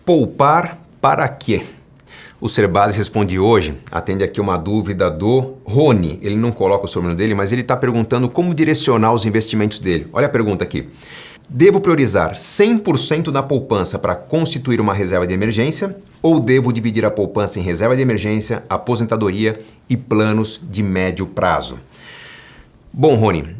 Poupar para quê? O Serbase responde hoje, atende aqui uma dúvida do Rony. Ele não coloca o sobrenome dele, mas ele está perguntando como direcionar os investimentos dele. Olha a pergunta aqui. Devo priorizar 100% da poupança para constituir uma reserva de emergência ou devo dividir a poupança em reserva de emergência, aposentadoria e planos de médio prazo? Bom, Rony,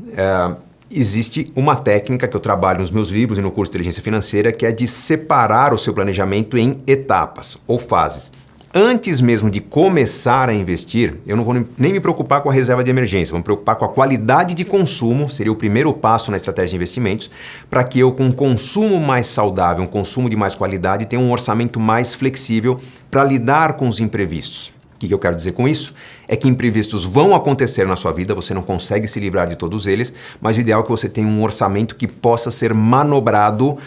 existe uma técnica que eu trabalho nos meus livros e no curso de Inteligência Financeira, que é de separar o seu planejamento em etapas ou fases. Antes mesmo de começar a investir, eu não vou nem me preocupar com a reserva de emergência, vou me preocupar com a qualidade de consumo, seria o primeiro passo na estratégia de investimentos, para que eu, com um consumo mais saudável, um consumo de mais qualidade, tenha um orçamento mais flexível para lidar com os imprevistos. O que eu quero dizer com isso? É que imprevistos vão acontecer na sua vida, você não consegue se livrar de todos eles, mas o ideal é que você tenha um orçamento que possa ser manobrado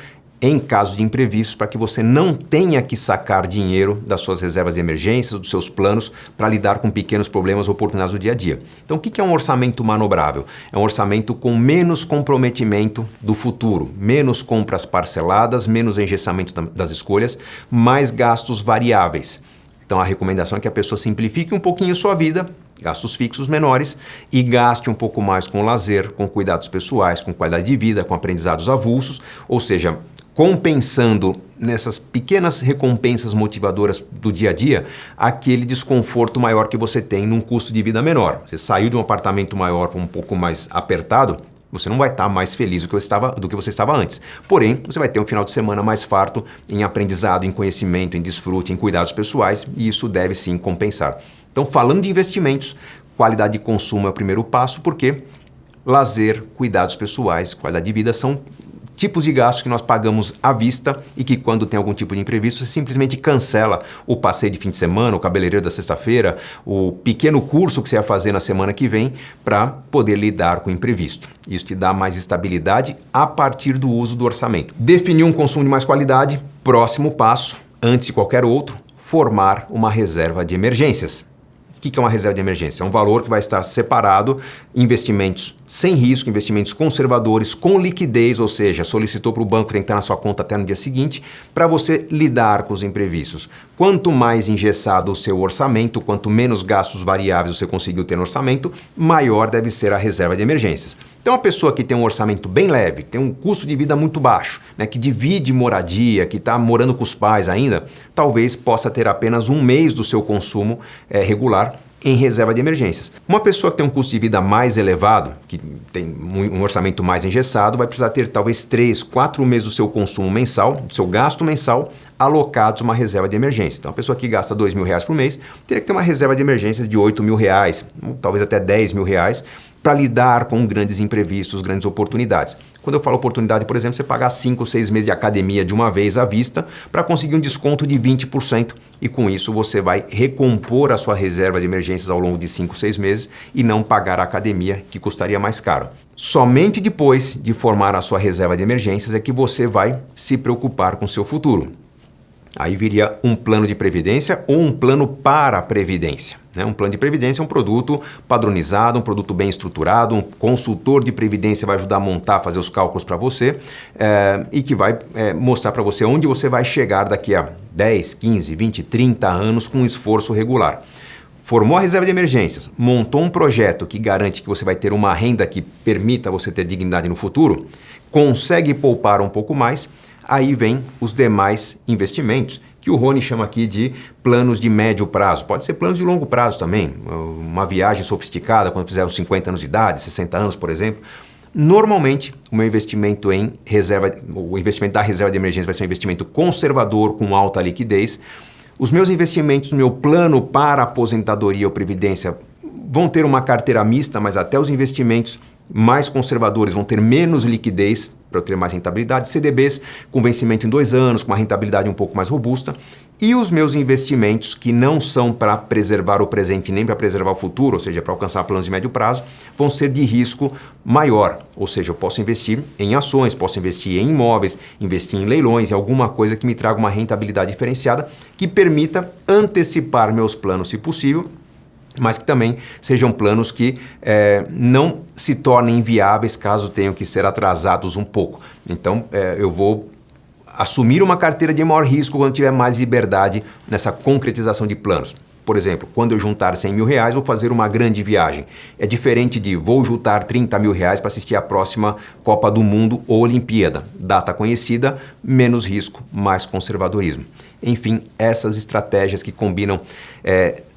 em caso de imprevistos, para que você não tenha que sacar dinheiro das suas reservas de emergência, dos seus planos, para lidar com pequenos problemas ou oportunidades do dia a dia. Então, o que é um orçamento manobrável? É um orçamento com menos comprometimento do futuro, menos compras parceladas, menos engessamento das escolhas, mais gastos variáveis. Então, a recomendação é que a pessoa simplifique um pouquinho sua vida, gastos fixos menores, e gaste um pouco mais com lazer, com cuidados pessoais, com qualidade de vida, com aprendizados avulsos, ou seja, compensando nessas pequenas recompensas motivadoras do dia a dia aquele desconforto maior que você tem num custo de vida menor. Você saiu de um apartamento maior para um pouco mais apertado, você não vai estar mais feliz do que você estava antes. Porém, você vai ter um final de semana mais farto em aprendizado, em conhecimento, em desfrute, em cuidados pessoais, e isso deve sim compensar. Então, falando de investimentos, qualidade de consumo é o primeiro passo, porque lazer, cuidados pessoais, qualidade de vida são tipos de gastos que nós pagamos à vista e que, quando tem algum tipo de imprevisto, você simplesmente cancela o passeio de fim de semana, o cabeleireiro da sexta-feira, o pequeno curso que você vai fazer na semana que vem para poder lidar com o imprevisto. Isso te dá mais estabilidade a partir do uso do orçamento. Definir um consumo de mais qualidade, próximo passo, antes de qualquer outro, formar uma reserva de emergências. O que é uma reserva de emergência? É um valor que vai estar separado em investimentos sem risco, investimentos conservadores, com liquidez, ou seja, solicitou para o banco, tem que estar na sua conta até no dia seguinte, para você lidar com os imprevistos. Quanto mais engessado o seu orçamento, quanto menos gastos variáveis você conseguiu ter no orçamento, maior deve ser a reserva de emergências. Então, a pessoa que tem um orçamento bem leve, tem um custo de vida muito baixo, que divide moradia, que está morando com os pais ainda, talvez possa ter apenas um mês do seu consumo regular em reserva de emergências. Uma pessoa que tem um custo de vida mais elevado, que tem um orçamento mais engessado, vai precisar ter talvez 3, 4 meses do seu consumo mensal, do seu gasto mensal, alocados a uma reserva de emergência. Então, a pessoa que gasta R$2.000 por mês teria que ter uma reserva de emergências de R$8.000, talvez até R$10.000, para lidar com grandes imprevistos, grandes oportunidades. Quando eu falo oportunidade, por exemplo, você pagar 5, 6 meses de academia de uma vez à vista para conseguir um desconto de 20%, e com isso você vai recompor a sua reserva de emergências ao longo de 5, 6 meses e não pagar a academia, que custaria mais caro. Somente depois de formar a sua reserva de emergências é que você vai se preocupar com o seu futuro. Aí viria um plano de previdência ou um plano para a previdência. Um plano de previdência é um produto padronizado, um produto bem estruturado, um consultor de previdência vai ajudar a montar, fazer os cálculos para você e que vai mostrar para você onde você vai chegar daqui a 10, 15, 20, 30 anos com um esforço regular. Formou a reserva de emergências, montou um projeto que garante que você vai ter uma renda que permita você ter dignidade no futuro, consegue poupar um pouco mais, aí vem os demais investimentos, que o Rony chama aqui de planos de médio prazo. Pode ser planos de longo prazo também, uma viagem sofisticada quando fizer uns 50 anos de idade, 60 anos, por exemplo. Normalmente, o meu investimento o investimento da reserva de emergência vai ser um investimento conservador, com alta liquidez. Os meus investimentos no meu plano para aposentadoria ou previdência vão ter uma carteira mista, mas até os investimentos mais conservadores vão ter menos liquidez para eu ter mais rentabilidade. CDBs com vencimento em 2 anos, com uma rentabilidade um pouco mais robusta. E os meus investimentos, que não são para preservar o presente nem para preservar o futuro, ou seja, para alcançar planos de médio prazo, vão ser de risco maior. Ou seja, eu posso investir em ações, posso investir em imóveis, investir em leilões, em alguma coisa que me traga uma rentabilidade diferenciada, que permita antecipar meus planos, se possível, mas que também sejam planos que não se tornem inviáveis caso tenham que ser atrasados um pouco. Então, eu vou assumir uma carteira de maior risco quando tiver mais liberdade nessa concretização de planos. Por exemplo, quando eu juntar 100 mil reais, vou fazer uma grande viagem. É diferente de vou juntar 30 mil reais para assistir a próxima Copa do Mundo ou Olimpíada. Data conhecida, menos risco, mais conservadorismo. Enfim, essas estratégias que combinam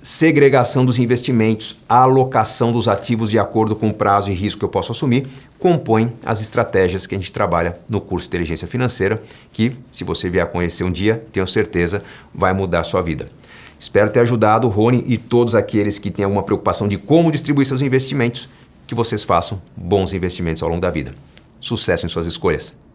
segregação dos investimentos, alocação dos ativos de acordo com o prazo e risco que eu posso assumir, compõem as estratégias que a gente trabalha no curso Inteligência Financeira, que, se você vier a conhecer um dia, tenho certeza, vai mudar a sua vida. Espero ter ajudado o Rony e todos aqueles que têm alguma preocupação de como distribuir seus investimentos, que vocês façam bons investimentos ao longo da vida. Sucesso em suas escolhas!